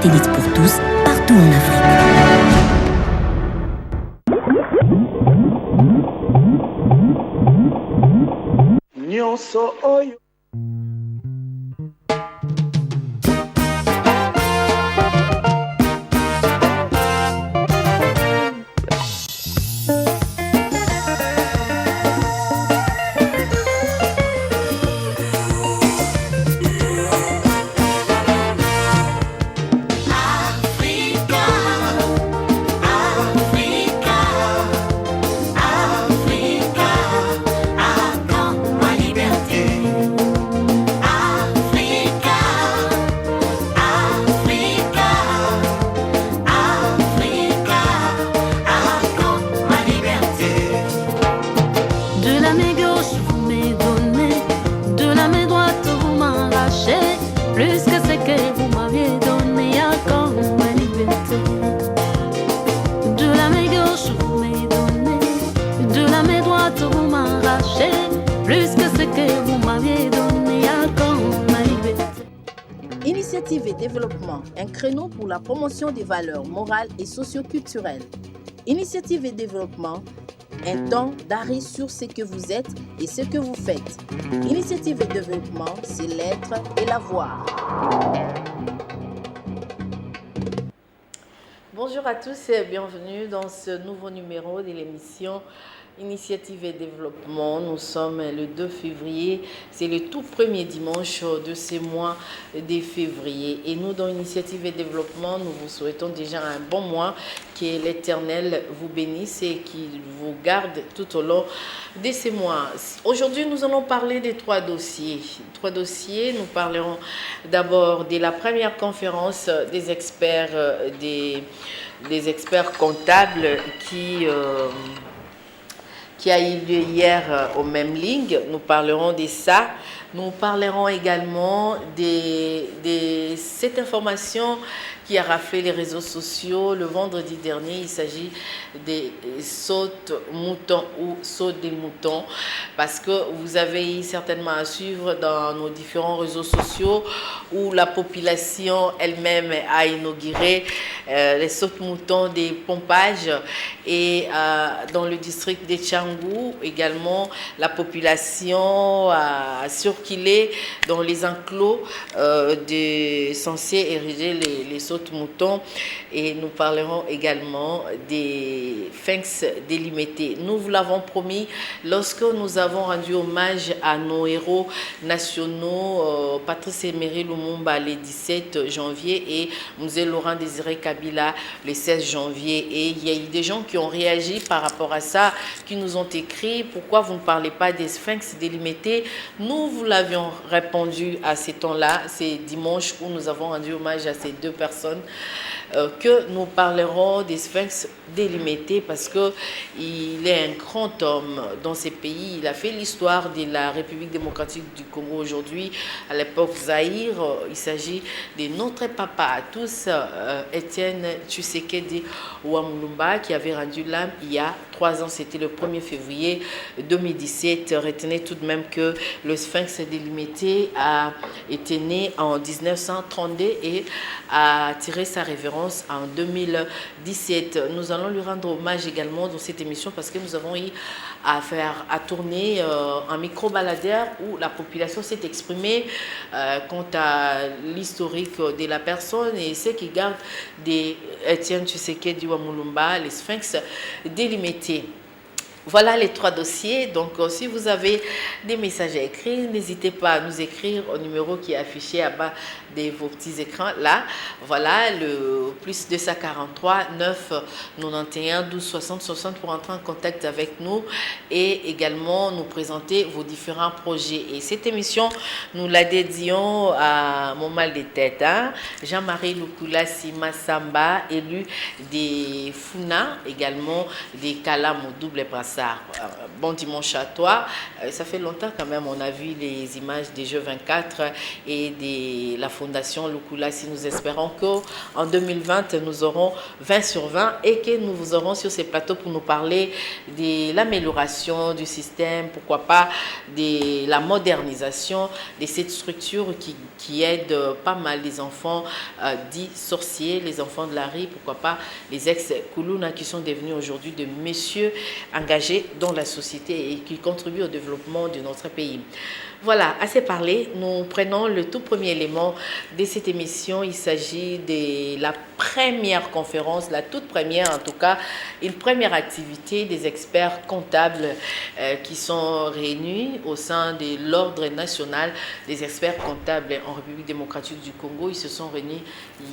satellite pour tous, partout en Afrique. Nyonso oyo. Initiative et développement, un créneau pour la promotion des valeurs morales et socio-culturelles. Initiative et développement, un temps d'arrêt sur ce que vous êtes et ce que vous faites. Initiative et développement, c'est l'être et l'avoir. Bonjour à tous et bienvenue dans ce nouveau numéro de l'émission Initiative et développement. Nous sommes le 2 février, c'est le tout premier dimanche de ce mois de février. Et nous, dans Initiative et développement, nous vous souhaitons déjà un bon mois, que l'Éternel vous bénisse et qu'il vous garde tout au long de ces mois. Aujourd'hui, nous allons parler de trois dossiers. Nous parlerons d'abord de la première conférence des experts, des experts comptables qui a eu lieu hier au même ligne. Nous parlerons de ça. Nous parlerons également de cette information qui a raflé les réseaux sociaux le vendredi dernier. Il s'agit des sautes moutons ou sautes des moutons, parce que vous avez certainement à suivre dans nos différents réseaux sociaux où la population elle-même a inauguré les sautes moutons des pompages, et dans le district de Tchangou également la population a circulé dans les enclos censés ériger les sautes moutons. Et nous parlerons également des sphinx délimités. Nous vous l'avons promis lorsque nous avons rendu hommage à nos héros nationaux, Patrice Emery Lumumba le 17 janvier et Mzee Laurent Désiré Kabila le 16 janvier. Et il y a eu des gens qui ont réagi par rapport à ça, qui nous ont écrit: pourquoi vous ne parlez pas des sphinx délimités? Nous vous l'avions répondu à ces temps-là, c'est dimanche où nous avons rendu hommage à ces deux personnes, que nous parlerons des sphinx délimités, parce qu'il est un grand homme dans ces pays. Il a fait l'histoire de la République démocratique du Congo aujourd'hui, à l'époque Zaïre. Il s'agit de notre papa à tous, Étienne Tshisekedi Ouamulumba, qui avait rendu l'âme il y a 3 ans, c'était le 1er février 2017. Retenez tout de même que le sphinx délimité a été né en 1932 et a tiré sa révérence en 2017. Nous allons lui rendre hommage également dans cette émission, parce que nous avons eu à tourner un micro-baladeur où la population s'est exprimée quant à l'historique de la personne et ce qui garde des Étienne Tshisekedi Ouamulumba, les sphinx délimités. Voilà les 3 dossiers. Donc, si vous avez des messages à écrire, n'hésitez pas à nous écrire au numéro qui est affiché à bas de vos petits écrans. Là, voilà, le plus 243 9 91 12 60 60 pour entrer en contact avec nous et également nous présenter vos différents projets. Et cette émission, nous la dédions à mon mal de tête, hein? Jean-Marie Lukula Sima Samba, élu des Funa, également des Kalam au double bracelet. Sarr, bon dimanche à toi. Ça fait longtemps quand même, on a vu les images des Jeux 24 et de la Fondation Lukula. Si nous espérons qu'en 2020, nous aurons 20 sur 20 et que nous vous aurons sur ces plateaux pour nous parler de l'amélioration du système, pourquoi pas de la modernisation de cette structure qui aide pas mal les enfants dits sorciers, les enfants de la rue, pourquoi pas les ex-Kuluna qui sont devenus aujourd'hui de messieurs engagés dans la société et qui contribuent au développement de notre pays. Voilà, assez parlé. Nous prenons le tout premier élément de cette émission. Il s'agit de la première conférence, la toute première en tout cas, une première activité des experts comptables qui sont réunis au sein de l'Ordre national des experts comptables en République démocratique du Congo. Ils se sont réunis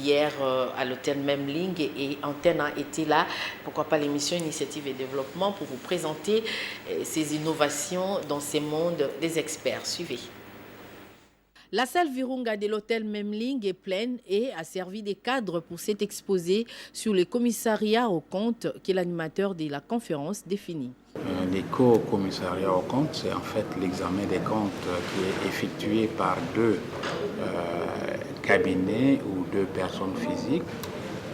hier à l'hôtel Memling et Antenne a été là. Pourquoi pas l'émission Initiative et Développement pour vous présenter ces innovations dans ces mondes des experts. Suivez. La salle Virunga de l'hôtel Memling est pleine et a servi de cadre pour cet exposé sur le commissariat aux comptes que l'animateur de la conférence définit. L'éco-commissariat aux comptes, c'est en fait l'examen des comptes qui est effectué par deux cabinets ou deux personnes physiques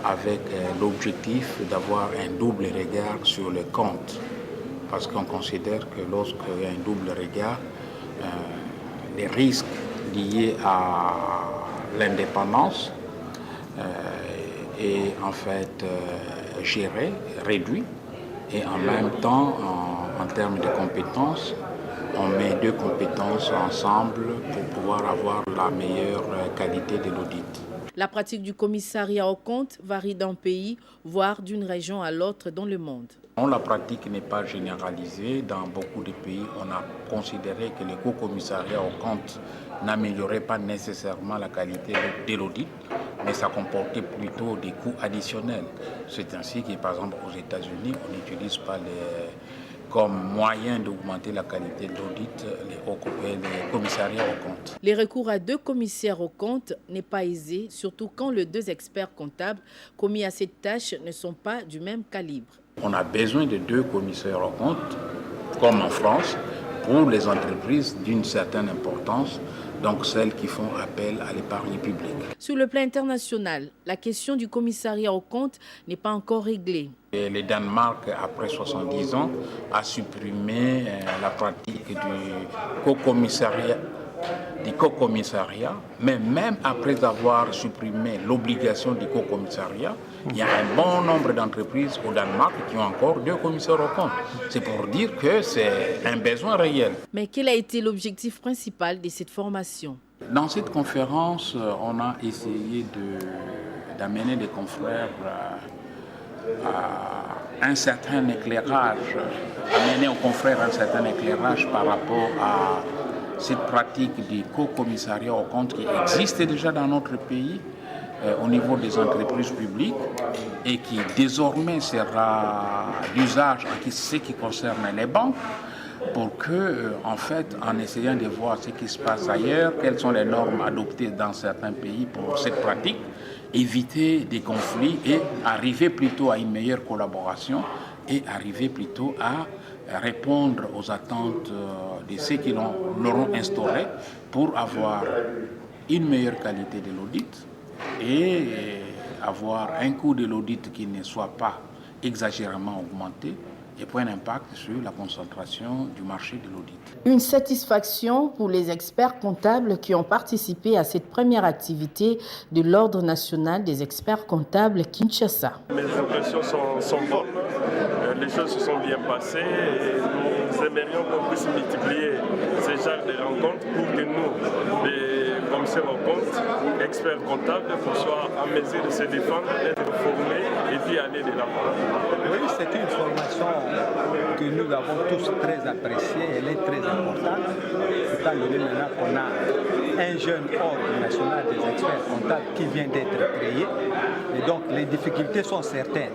avec l'objectif d'avoir un double regard sur les comptes. Parce qu'on considère que lorsqu'il y a un double regard, les risques liés à l'indépendance est en fait géré, réduit, et en même temps, en termes de compétences, on met deux compétences ensemble pour pouvoir avoir la meilleure qualité de l'audit. La pratique du commissariat aux comptes varie d'un pays, voire d'une région à l'autre dans le monde. La pratique n'est pas généralisée. Dans beaucoup de pays, on a considéré que l'éco-commissariat aux comptes n'améliorait pas nécessairement la qualité de l'audit, mais ça comportait plutôt des coûts additionnels. C'est ainsi que, par exemple, aux États-Unis, on n'utilise pas comme moyen d'augmenter la qualité de l'audit les commissariats aux comptes. Les recours à deux commissaires aux comptes n'est pas aisé, surtout quand les deux experts comptables commis à cette tâche ne sont pas du même calibre. On a besoin de deux commissaires aux comptes, comme en France, pour les entreprises d'une certaine importance, donc celles qui font appel à l'épargne publique. Sur le plan international, la question du commissariat aux comptes n'est pas encore réglée. Et le Danemark, après 70 ans, a supprimé la pratique du co-commissariat, mais même après avoir supprimé l'obligation du co-commissariat, il y a un bon nombre d'entreprises au Danemark qui ont encore deux commissaires aux comptes. C'est pour dire que c'est un besoin réel. Mais quel a été l'objectif principal de cette formation? Dans cette conférence, on a essayé d'amener les confrères à un certain éclairage, amener aux confrères un certain éclairage par rapport à cette pratique du co-commissariat aux comptes qui existe déjà dans notre pays au niveau des entreprises publiques et qui désormais sera d'usage en ce qui concerne les banques pour que, en fait, en essayant de voir ce qui se passe ailleurs, quelles sont les normes adoptées dans certains pays pour cette pratique, éviter des conflits et arriver plutôt à une meilleure collaboration et arriver plutôt à répondre aux attentes de ceux qui l'auront instauré pour avoir une meilleure qualité de l'audit et avoir un coût de l'audit qui ne soit pas exagérément augmenté et pour un impact sur la concentration du marché de l'audit. Une satisfaction pour les experts comptables qui ont participé à cette première activité de l'Ordre national des experts comptables Kinshasa. Mes impressions sont bonnes, les choses se sont bien passées et nous aimerions qu'on puisse multiplier ces genres de rencontres pour que nous, les commissaires aux comptes, experts comptables, soient en mesure de se défendre, d'être formés et puis aller de l'avant. Oui, c'est une formation que nous avons tous très appréciée, elle est très importante. Étant donné maintenant qu'on a un jeune ordre national des experts comptables qui vient d'être créé, et donc les difficultés sont certaines.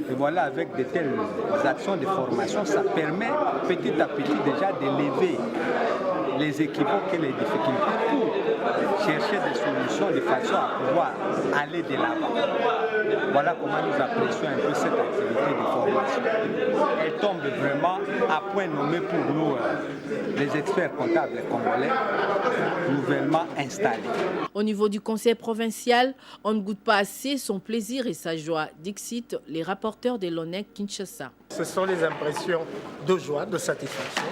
Et voilà, avec de telles actions de formation, ça permet petit à petit déjà d'élever les équivoques et les difficultés pour chercher des solutions de façon à pouvoir aller de l'avant. Voilà comment nous apprécions un peu cette activité de formation. Elle tombe vraiment à point nommé pour nous, les experts comptables congolais, nouvellement installés. Au niveau du conseil provincial, on ne goûte pas assez son plaisir et sa joie. Dixit, les rapporteurs de l'ONEC Kinshasa. Ce sont les impressions de joie, de satisfaction.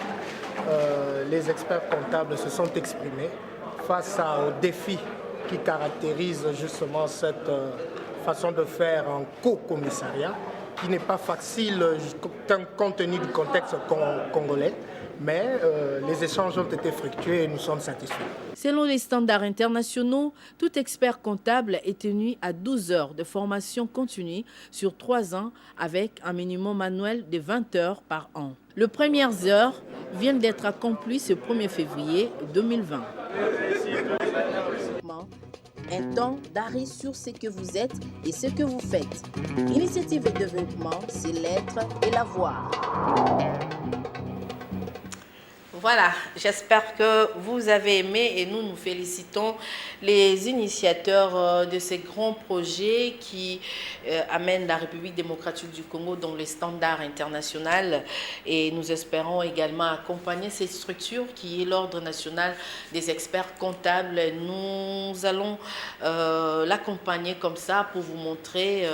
Les experts comptables se sont exprimés face aux défis qui caractérisent justement cette façon de faire en co-commissariat, qui n'est pas facile compte tenu du contexte congolais, mais les échanges ont été fructueux et nous sommes satisfaits. Selon les standards internationaux, tout expert comptable est tenu à 12 heures de formation continue sur 3 ans avec un minimum annuel de 20 heures par an. Les premières heures viennent d'être accomplies ce 1er février 2020. Un temps d'arrêt sur ce que vous êtes et ce que vous faites. Initiative et développement, c'est l'être et la voir. Voilà, j'espère que vous avez aimé et nous nous félicitons les initiateurs de ces grands projets qui amènent la République démocratique du Congo dans les standards internationaux et nous espérons également accompagner cette structure qui est l'Ordre national des experts comptables. Nous allons l'accompagner comme ça pour vous montrer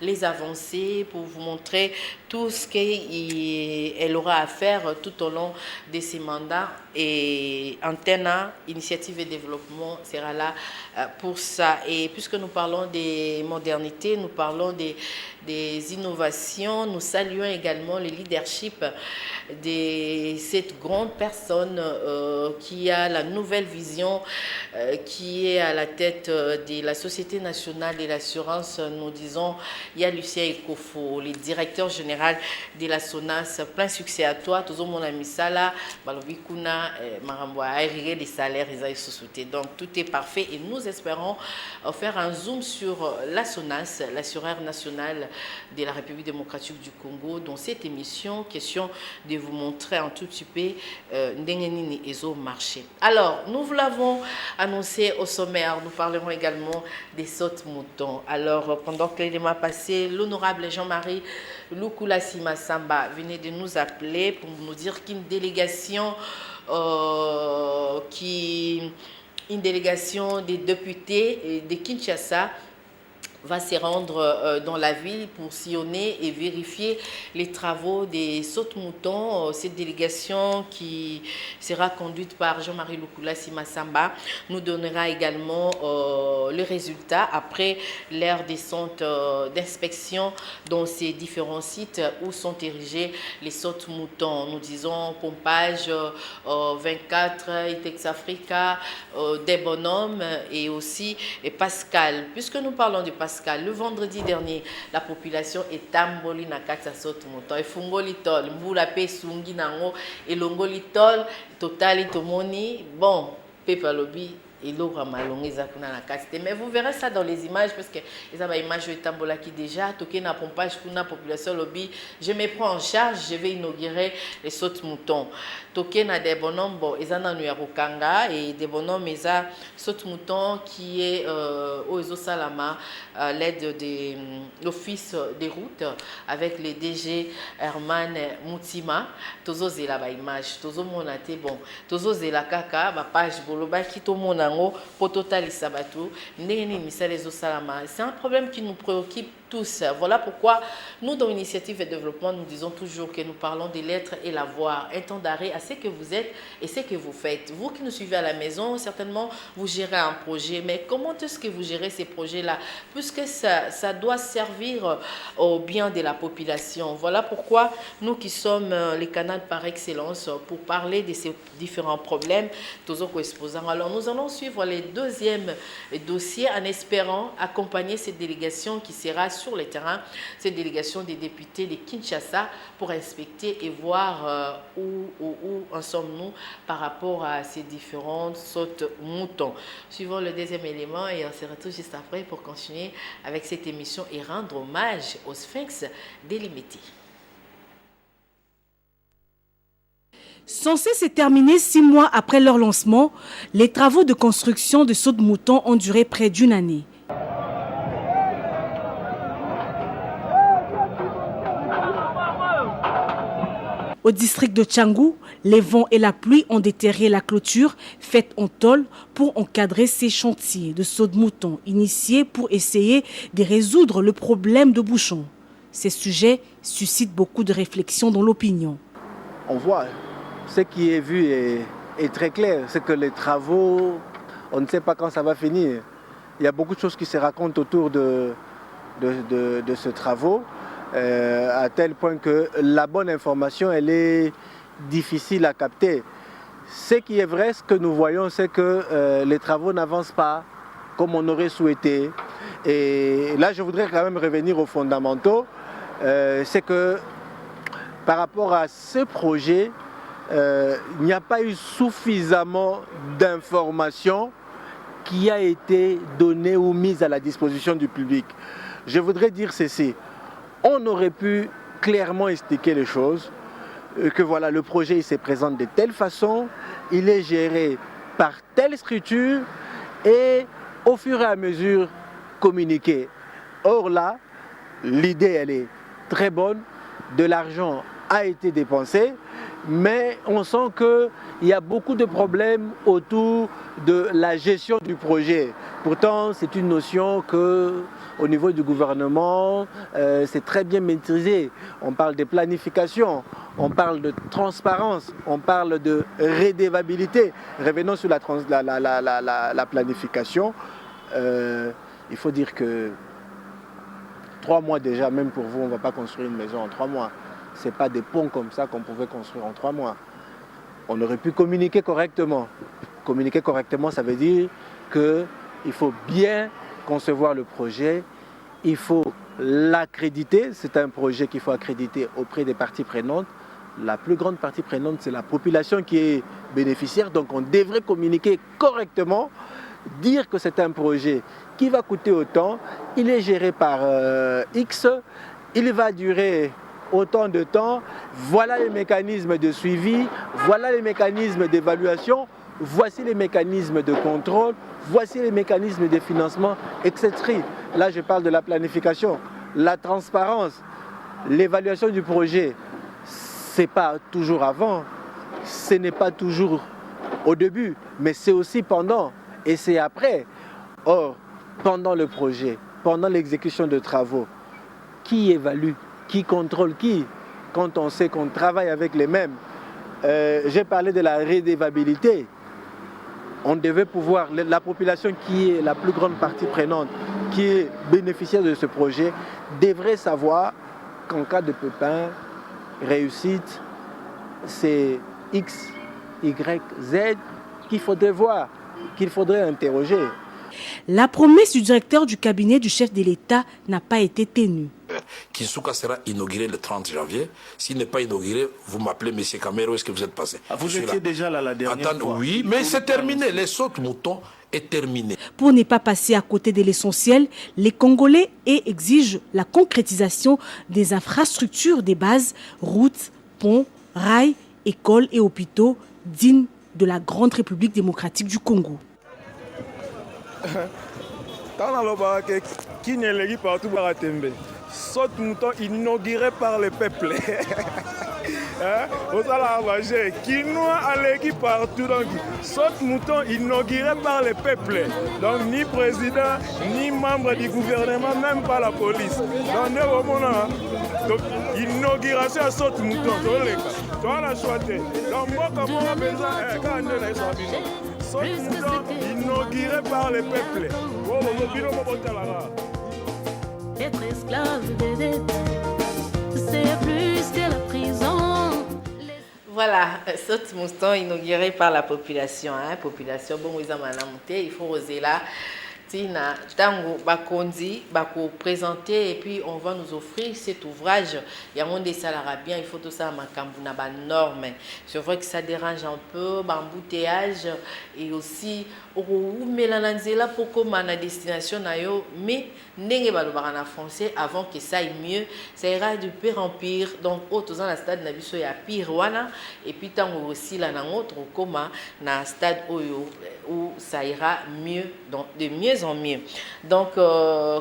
les avancées, pour vous montrer tout ce qu'elle aura à faire tout au long de ces mandats et Antena, Initiative et Développement sera là pour ça. Et puisque nous parlons des modernités, nous parlons des innovations, nous saluons également le leadership de cette grande personne qui a la nouvelle vision, qui est à la tête de la Société nationale de l'assurance. Nous disons, il y a Lucien Ekofo, le directeur général de la SONAS. Plein succès à toi, tout mon ami Sala, Balobikuna, Maramboa, les salaires, les sociétés. Donc tout est parfait et nous espérons faire un zoom sur la SONAS, l'assureur national de la République démocratique du Congo, dans cette émission, question de vous montrer un tout petit peu Ndengenini et au marché. Alors, nous vous l'avons annoncé au sommaire, nous parlerons également des sautes moutons. Alors, pendant que l'élément passé, l'honorable Jean-Marie Lukula Sima-Samba venait de nous appeler pour nous dire qu'une délégation une délégation des députés de Kinshasa va se rendre dans la ville pour sillonner et vérifier les travaux des sautes-moutons. Cette délégation qui sera conduite par Jean-Marie Lukula Sima-Samba nous donnera également le résultat après leur descente d'inspection dans ces différents sites où sont érigés les sautes-moutons. Nous disons Pompage 24, Itex Africa, des bonhommes et aussi Pascal. Puisque nous parlons de Pascal, le vendredi dernier, la population est tamboli na kata saute mouton. Et fungoli tol, mbula pe sungi nango, et longoli tol, totali tomoni, bon, pepa lobi. Et l'eau mais vous verrez ça dans les images parce que les images de Tambola qui déjà toqué na pompage pour la population lobby. Je me prends en charge, je vais inaugurer les sautes moutons. Toqué na des bonhommes, bon, ils en ont eu à Rukanga et des bonhommes, ils ont saute mouton qui est au Ezo Salama à l'aide de l'office des routes avec les DG Herman Moutima. Tozo zela ba image, tozo monate bon, tozo zela kaka ba page boloba qui to mona c'est un problème qui nous préoccupe tous. Voilà pourquoi nous, dans Initiative et Développement, nous disons toujours que nous parlons de l'être et la voir, un temps d'arrêt à ce que vous êtes et ce que vous faites. Vous qui nous suivez à la maison, certainement, vous gérez un projet, mais comment est-ce que vous gérez ces projets-là? Puisque ça doit servir au bien de la population. Voilà pourquoi nous qui sommes les canaux par excellence pour parler de ces différents problèmes, alors nous allons suivre les deuxièmes dossiers en espérant accompagner cette délégation qui sera sur le terrain, cette délégation des députés de Kinshasa pour inspecter et voir où en sommes-nous par rapport à ces différentes sautes moutons. Suivons le deuxième élément et on se retrouve juste après pour continuer avec cette émission et rendre hommage au Sphinx délimité. Censés se terminer 6 mois après leur lancement, les travaux de construction de Saut-de-Mouton ont duré près d'1 année. Au district de Tchangou, les vents et la pluie ont déterré la clôture faite en tôle pour encadrer ces chantiers de Saut-de-Mouton initiés pour essayer de résoudre le problème de bouchons. Ces sujets suscitent beaucoup de réflexions dans l'opinion. On voit, ce qui est vu est très clair, c'est que les travaux, on ne sait pas quand ça va finir. Il y a beaucoup de choses qui se racontent autour de ce travaux. À tel point que la bonne information, elle est difficile à capter. Ce qui est vrai, ce que nous voyons, c'est que les travaux n'avancent pas comme on aurait souhaité. Et là, je voudrais quand même revenir aux fondamentaux. C'est que par rapport à ce projet, il n'y a pas eu suffisamment d'informations qui a été donnée ou mise à la disposition du public. Je voudrais dire ceci. On aurait pu clairement expliquer les choses, que voilà, le projet il se présente de telle façon, il est géré par telle structure et au fur et à mesure communiquer. Or là, l'idée elle est très bonne, de l'argent a été dépensé, mais on sent qu'il y a beaucoup de problèmes autour de la gestion du projet. Pourtant, c'est une notion que au niveau du gouvernement, c'est très bien maîtrisé. On parle de planification, on parle de transparence, on parle de redevabilité. Revenons sur la planification. Il faut dire que 3 mois déjà, même pour vous, on ne va pas construire une maison en 3 mois. Ce n'est pas des ponts comme ça qu'on pouvait construire en 3 mois. On aurait pu communiquer correctement. Communiquer correctement, ça veut dire qu'il faut bien concevoir le projet, il faut l'accréditer, c'est un projet qu'il faut accréditer auprès des parties prenantes. La plus grande partie prenante, c'est la population qui est bénéficiaire, donc on devrait communiquer correctement, dire que c'est un projet qui va coûter autant, il est géré par X, il va durer autant de temps, voilà les mécanismes de suivi, voilà les mécanismes d'évaluation, voici les mécanismes de contrôle, voici les mécanismes de financement, etc. Là, je parle de la planification, la transparence, l'évaluation du projet. Ce n'est pas toujours avant, ce n'est pas toujours au début, mais c'est aussi pendant et c'est après. Or, pendant le projet, pendant l'exécution de travaux, qui évalue, qui contrôle qui, quand on sait qu'on travaille avec les mêmes? J'ai parlé de la redevabilité. On devait pouvoir, la population qui est la plus grande partie prenante, qui est bénéficiaire de ce projet, devrait savoir qu'en cas de pépin, réussite, c'est X, Y, Z qu'il faudrait voir, qu'il faudrait interroger. La promesse du directeur du cabinet du chef de l'État n'a pas été tenue. Kinsuka sera inauguré le 30 janvier. S'il n'est pas inauguré, vous m'appelez M. Camero, est-ce que vous êtes passé? Vous étiez déjà là la dernière fois. Oui, mais c'est terminé. Les sautes-moutons est terminé. Pour ne pas passer à côté de l'essentiel, les Congolais exigent la concrétisation des infrastructures des bases, routes, ponts, rails, écoles et hôpitaux dignes de la grande République démocratique du Congo. Saut-Mouton inauguré par le peuple. Vous allez manger. Quinoa allégui partout. Donc, Saut-Mouton inauguré par le peuple. Donc, ni président, ni membre du gouvernement, même pas la police. Donc, inauguration à Saut-Mouton. Tu vas la choisir. Donc, moi, comme on a besoin, quand on est Saut-Mouton inauguré par le peuple. Être esclave des dettes, c'est plus que la prison. Voilà, Saut-Mouton inauguré par la population. Population, bon, il faut oser là. Tina Tango Bakondi, Bako présenter et puis on va nous offrir cet ouvrage. Il y a un des salariés bien, il faut tout ça à ma norme. C'est vrai que ça dérange un peu, embouteillage et aussi mélananzela pour comme à destination mais n'engé balobara en français avant que ça aille mieux, ça ira de pire en pire. Donc autres dans la stade nabiso ya pire wana et puis tango aussi là dans autre comme na stade oyo où ça ira mieux, donc de mieux en mieux. Donc,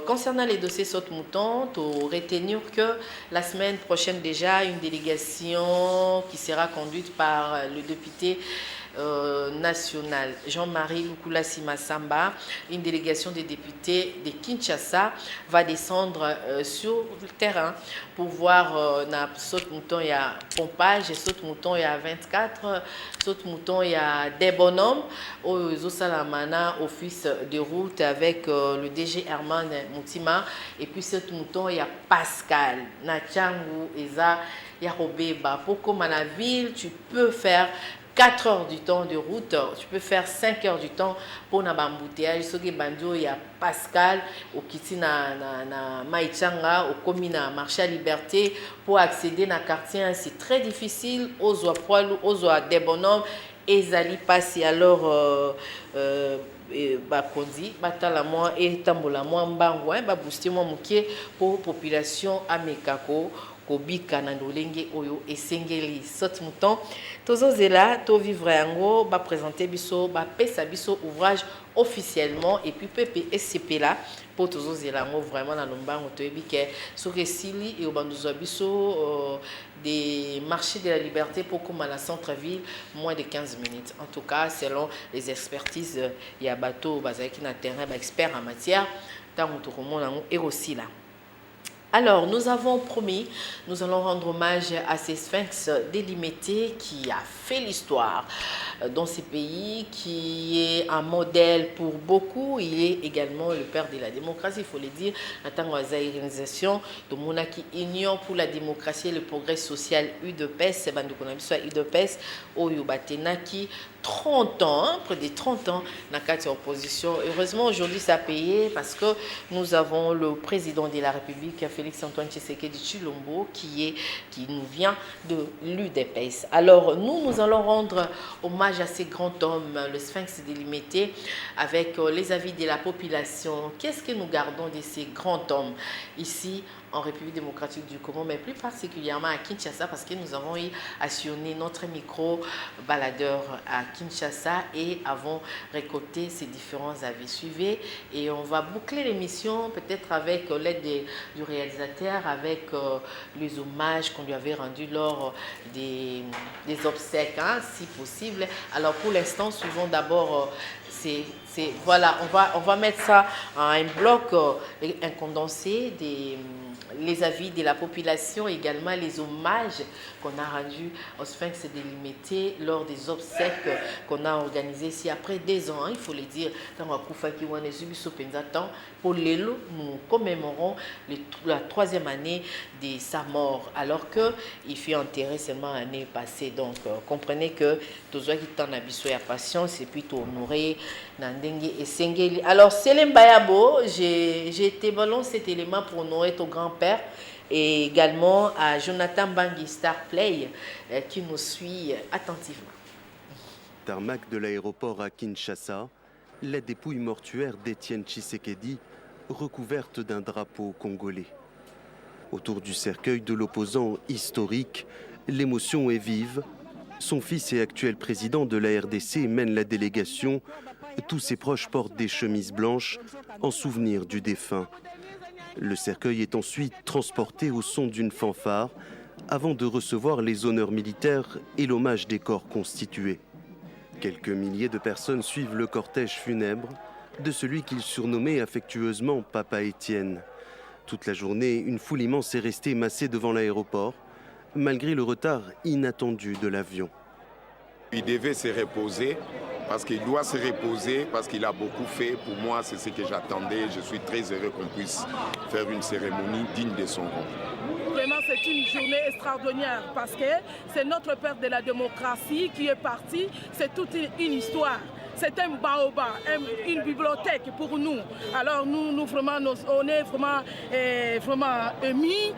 concernant les dossiers saute-mouton, il faut retenir que la semaine prochaine déjà, une délégation qui sera conduite par le député national Jean-Marie Lukula Simasamba, une délégation des députés de Kinshasa va descendre sur le terrain pour voir na saute-mouton il y a pompage et saute-mouton il y a 24 saute-mouton il y a des bonhommes au Zosalamana office de route avec le DG Herman Moutima et puis saute-mouton il y a Pascal Nachangu Eza Yarobeba pour comme à la ville tu peux faire 4 heures du temps de route, tu peux faire 5 heures du temps pour na bambouteillage. Il y a Pascal, au Kiti na Maïchanga, au commune na marché à Liberté, pour accéder na quartier, c'est très difficile, aux oies poilou, aux oies des bonhommes, et Zali passe alors bakondi batala moi et tambola moi mbango ba booster moi mukie pour population amekako kobika na ndolenge oyo esengeli saute mouton tozozela to vivre yango ba présenter biso ba pesa biso ouvrage officiellement et puis pepe SCP là pour tozozela yango vraiment na lombango to ebike soki sili et obanduzo biso des marchés de la liberté pour comme à la centre-ville moins de 15 minutes en tout cas selon les expertises il y a bateau bazaki na terrain ba expert en matière tant to komona et aussi là. Alors, nous avons promis, nous allons rendre hommage à ces sphinx délimité qui a fait l'histoire dans ces pays, qui est un modèle pour beaucoup. Il est également le père de la démocratie, il faut le dire, en tant qu'organisation de Monaki Union pour la démocratie et le progrès social UDPS, c'est UDPS, Oyubatenaki, 30 ans, près de 30 ans, dans la opposition. Heureusement, aujourd'hui, ça a payé parce que nous avons le président de la République, Félix-Antoine Tshisekedi Tshilombo, qui nous vient de l'UDPS. Alors, nous allons rendre hommage à ces grands hommes, le sphinx délimité, avec les avis de la population. Qu'est-ce que nous gardons de ces grands hommes ici en République démocratique du Congo, mais plus particulièrement à Kinshasa, parce que nous avons eu à sillonner notre micro-baladeur à Kinshasa et avons récolté ces différents avis. Suivez et on va boucler l'émission peut-être avec l'aide du réalisateur, avec les hommages qu'on lui avait rendus lors des obsèques, hein, si possible. Alors pour l'instant, suivons d'abord... voilà, on va mettre ça en un bloc, un condensé les avis de la population, également les hommages qu'on a rendus au sphinx délimité lors des obsèques qu'on a organisées ici après 2 ans, hein, il faut le dire, pour l'élo, nous commémorons la 3e année de sa mort, alors qu'il fut enterré seulement l'année passée. Donc, comprenez que tous ceux qui t'en habituent à patience et puis honoré Nandenge et Sengeli. Alors, Selem Bayabo, j'ai été ballon cet élément pour honorer ton grand-père et également à Jonathan Bangui Starplay qui nous suit attentivement. Tarmac de l'aéroport à Kinshasa, la dépouille mortuaire d'Étienne Tshisekedi recouverte d'un drapeau congolais. Autour du cercueil de l'opposant historique, l'émotion est vive. Son fils et actuel président de la RDC mène la délégation. Tous ses proches portent des chemises blanches en souvenir du défunt. Le cercueil est ensuite transporté au son d'une fanfare avant de recevoir les honneurs militaires et l'hommage des corps constitués. Quelques milliers de personnes suivent le cortège funèbre de celui qu'il surnommait affectueusement Papa Étienne. Toute la journée, une foule immense est restée massée devant l'aéroport, malgré le retard inattendu de l'avion. Il devait se reposer, parce qu'il doit se reposer, parce qu'il a beaucoup fait. Pour moi, c'est ce que j'attendais. Je suis très heureux qu'on puisse faire une cérémonie digne de son rang. Vraiment, c'est une journée extraordinaire parce que c'est notre père de la démocratie qui est parti. C'est toute une histoire. c'est un baobab, une bibliothèque pour nous. Alors nous vraiment, on est vraiment émus.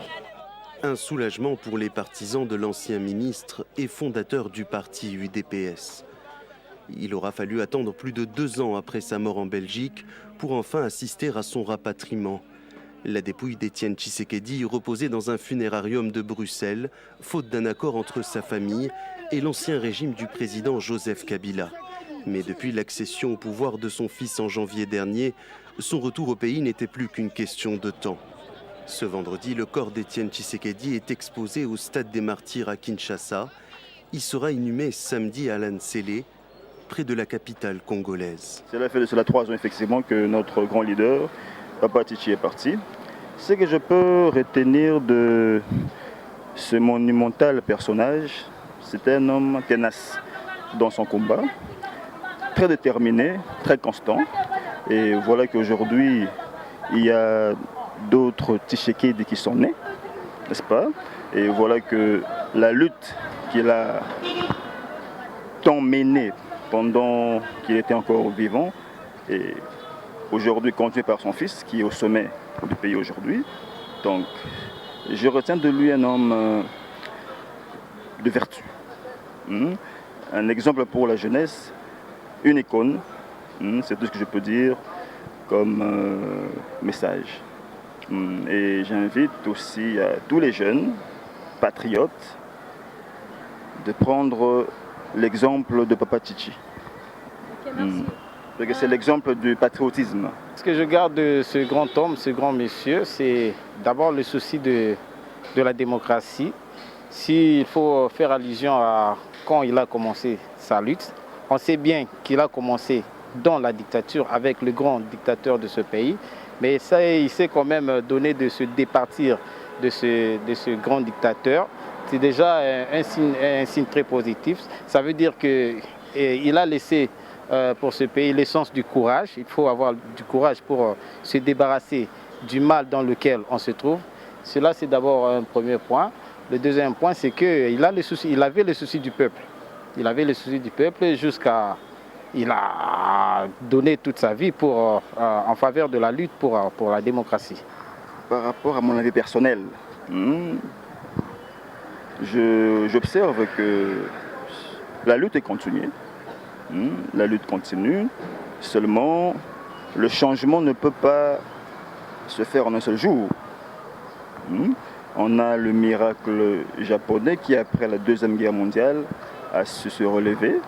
Un soulagement pour les partisans de l'ancien ministre et fondateur du parti UDPS. Il aura fallu attendre plus de 2 ans après sa mort en Belgique pour enfin assister à son rapatriement. La dépouille d'Étienne Tshisekedi reposait dans un funérarium de Bruxelles, faute d'un accord entre sa famille et l'ancien régime du président Joseph Kabila. Mais depuis l'accession au pouvoir de son fils en janvier dernier, son retour au pays n'était plus qu'une question de temps. Ce vendredi, le corps d'Étienne Tshisekedi est exposé au Stade des Martyrs à Kinshasa. Il sera inhumé samedi à Lansele, près de la capitale congolaise. Cela fait de cela 3 ans effectivement que notre grand leader, Papa Tchichi, est parti. Ce que je peux retenir de ce monumental personnage, c'est un homme tenace dans son combat, très déterminé, très constant. Et voilà qu'aujourd'hui, il y a d'autres Tshisekedi qui sont nés, n'est-ce pas? Et voilà que la lutte qu'il a tant menée pendant qu'il était encore vivant et aujourd'hui conduit par son fils qui est au sommet du pays aujourd'hui. Donc je retiens de lui un homme de vertu, un exemple pour la jeunesse, une icône, c'est tout ce que je peux dire comme message. Et j'invite aussi à tous les jeunes patriotes de prendre l'exemple de Papa Tchichi. Parce que c'est l'exemple du patriotisme. Ce que je garde de ce grand homme, ce grand monsieur, c'est d'abord le souci de la démocratie. S'il faut faire allusion à quand il a commencé sa lutte, on sait bien qu'il a commencé dans la dictature avec le grand dictateur de ce pays, mais ça, il s'est quand même donné de se départir de ce grand dictateur. C'est déjà un signe très positif. Ça veut dire qu'il a laissé pour ce pays l'essence du courage. Il faut avoir du courage pour se débarrasser du mal dans lequel on se trouve. Cela, c'est d'abord un premier point. Le deuxième point, c'est qu'il avait le souci du peuple. Il avait le souci du peuple jusqu'à... Il a donné toute sa vie en faveur de la lutte pour la démocratie. Par rapport à mon avis personnel, j'observe que la lutte est continuée. La lutte continue. Seulement, le changement ne peut pas se faire en un seul jour. On a le miracle japonais qui, après la Deuxième Guerre mondiale, a su se relever,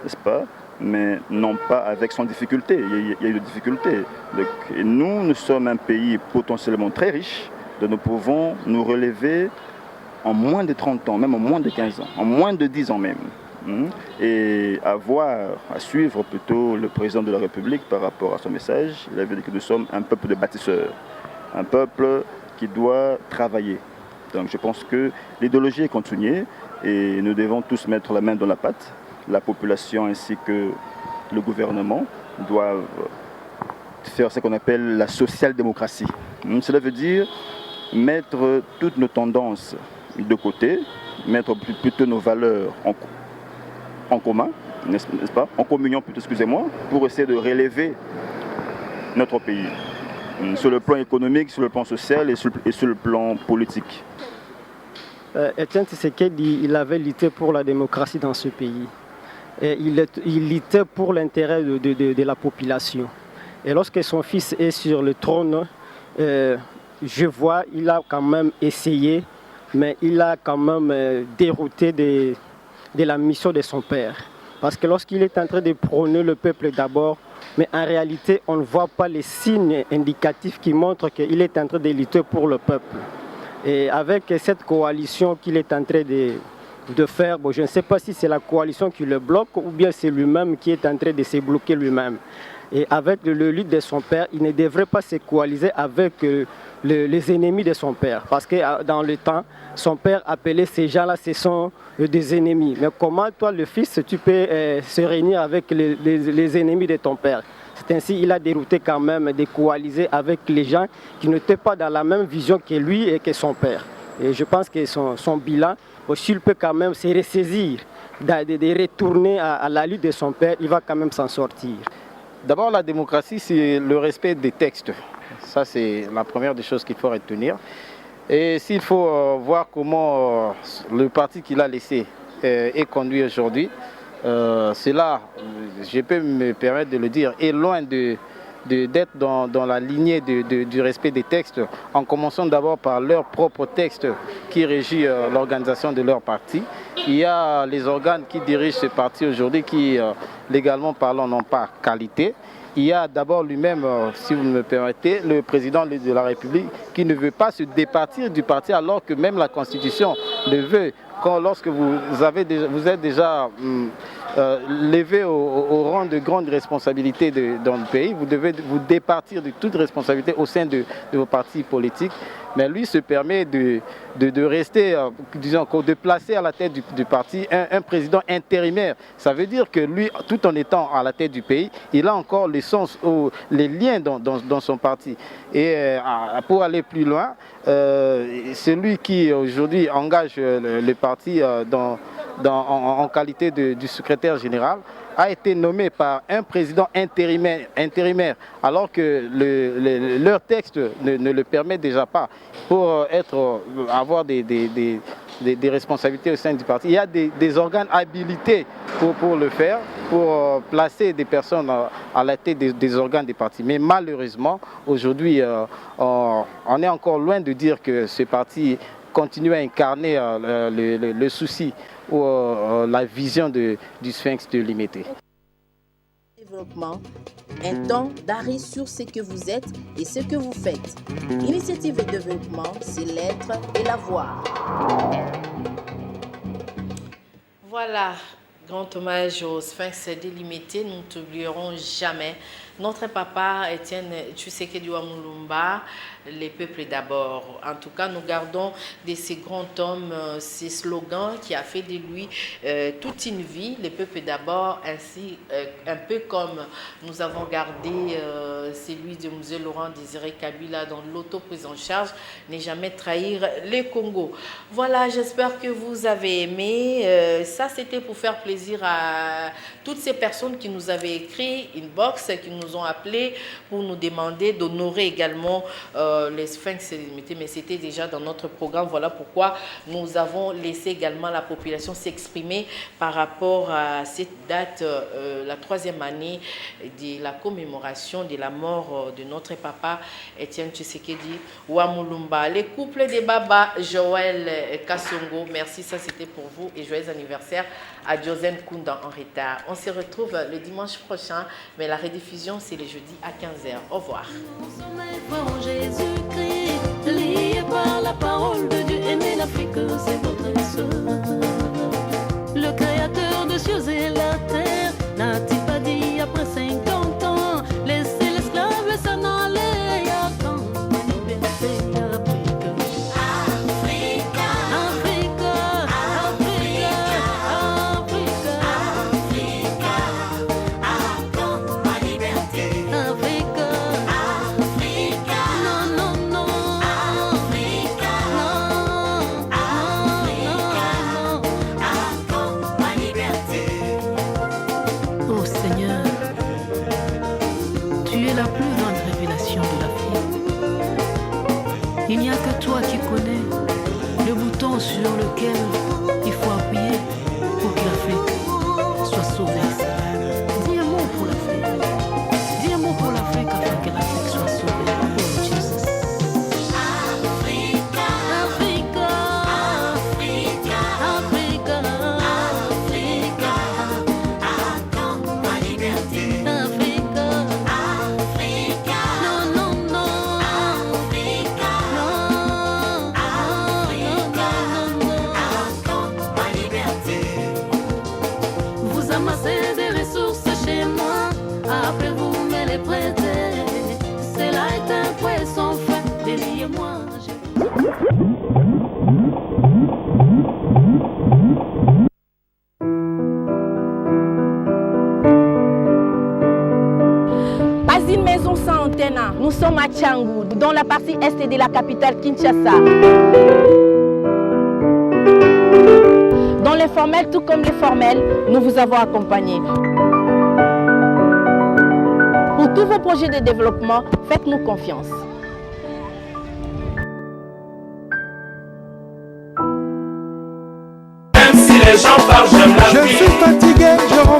n'est-ce pas? Mais non pas avec son difficulté. Il y a eu des difficultés. Donc, et nous sommes un pays potentiellement très riche, donc nous pouvons nous relever en moins de 30 ans, même en moins de 15 ans, en moins de 10 ans même. Et à suivre plutôt le président de la République par rapport à son message. Il avait dit que nous sommes un peuple de bâtisseurs, un peuple qui doit travailler. Donc je pense que l'idéologie est continuée et nous devons tous mettre la main dans la pâte. La population ainsi que le gouvernement doivent faire ce qu'on appelle la social-démocratie. Cela veut dire mettre toutes nos tendances de côté, mettre plutôt nos valeurs en commun, n'est-ce pas? En communion plutôt, excusez-moi, pour essayer de relever notre pays sur le plan économique, sur le plan social et sur le plan politique. Etienne Tshisekedi, il avait lutté pour la démocratie dans ce pays. Et il luttait pour l'intérêt de la population. Et lorsque son fils est sur le trône, je vois il a quand même essayé, mais il a quand même dérouté de la mission de son père. Parce que lorsqu'il est en train de prôner le peuple d'abord, mais en réalité, on ne voit pas les signes indicatifs qui montrent qu'il est en train de lutter pour le peuple. Et avec cette coalition qu'il est en train de faire, bon, je ne sais pas si c'est la coalition qui le bloque ou bien c'est lui-même qui est en train de se bloquer lui-même. Et avec le lutte de son père, il ne devrait pas se coaliser avec les ennemis de son père. Parce que dans le temps, son père appelait ces gens-là, ce sont des ennemis. Mais comment toi, le fils, tu peux se réunir avec les ennemis de ton père? C'est ainsi qu'il a dérouté quand même de coaliser avec les gens qui n'étaient pas dans la même vision que lui et que son père. Et je pense que son bilan, s'il peut quand même se ressaisir de retourner à la lutte de son père, il va quand même s'en sortir. D'abord, la démocratie, c'est le respect des textes. Ça, c'est la première des choses qu'il faut retenir. Et s'il faut voir comment le parti qu'il a laissé est conduit aujourd'hui, cela, je peux me permettre de le dire, est loin d'être dans la lignée du respect des textes, en commençant d'abord par leur propre texte qui régit l'organisation de leur parti. Il y a les organes qui dirigent ce parti aujourd'hui qui, légalement parlant, n'ont pas qualité. Il y a d'abord lui-même, si vous me permettez, le président de la République qui ne veut pas se départir du parti alors que même la Constitution le veut. Lorsque vous êtes déjà levé au rang de grande responsabilité dans le pays, vous devez vous départir de toute responsabilité au sein de vos partis politiques. Mais lui se permet de rester, disons, de placer à la tête du parti un président intérimaire. Ça veut dire que lui, tout en étant à la tête du pays, il a encore les sens, les liens dans son parti. Et pour aller plus loin, celui qui aujourd'hui engage le parti en qualité du secrétaire général a été nommé par un président intérimaire alors que leur texte ne le permet déjà pas pour avoir des responsabilités au sein du parti. Il y a des organes habilités pour le faire, pour placer des personnes à la tête des organes des partis. Mais malheureusement, aujourd'hui, on est encore loin de dire que ce parti continue à incarner le souci ou la vision du Sphinx de Limité. Développement, un temps d'arrêt sur ce que vous êtes et ce que vous faites. Initiative de développement, c'est l'être et la voir. Voilà, grand hommage au Sphinx délimité, nous ne t'oublierons jamais. Notre papa, Étienne Tshisekedi Wamulumba, les peuples d'abord. En tout cas, nous gardons de ces grands hommes, ces slogans qui a fait de lui toute une vie, les peuples d'abord, ainsi un peu comme nous avons gardé celui de M. Laurent Désiré Kabila dans l'auto-prise en charge, ne jamais trahir les Congo. Voilà, j'espère que vous avez aimé. Ça, c'était pour faire plaisir à toutes ces personnes qui nous avaient écrit inbox, qui nous ont appelé pour nous demander d'honorer également les Sphinx limités, mais c'était déjà dans notre programme. Voilà pourquoi nous avons laissé également la population s'exprimer par rapport à cette date, la 3e année de la commémoration de la mort de notre papa Étienne Tshisekedi Wamulumba. Les couples des Baba, Joël Kassongo, merci, ça c'était pour vous et joyeux anniversaire à Josène Kounda en retard. On se retrouve le dimanche prochain, mais la rediffusion c'est le jeudi à 15h. Au revoir. Jésus-Christ, lié par la parole de Dieu, aimer l'Afrique, c'est votre sœur. Le créateur de cieux et la terre n'a-t-il pas dit après 50 ans, laissez l'esclave s'en aller, attendre la liberté. Il n'y a que toi qui connais le bouton sur lequel il faut appuyer pour que l'Afrique soit sauvée. Dis un mot pour l'Afrique. Dis un mot pour l'Afrique afin que l'Afrique soit sauvée. Oh Jesus. Africa, Africa, Africa, Africa, Africa, attends ma liberté. Africa, Africa, non, non, non. Amassez des ressources chez moi, après vous me les prêtez. Cela est un prêt sans fin, déliez-moi. Pas une maison sans antenne, nous sommes à Tchangou, dans la partie est de la capitale Kinshasa. Dans les formels, tout comme les formels, nous vous avons accompagné. Pour tous vos projets de développement, faites-nous confiance. Même si les gens parlent, je suis fatigué, je rentre.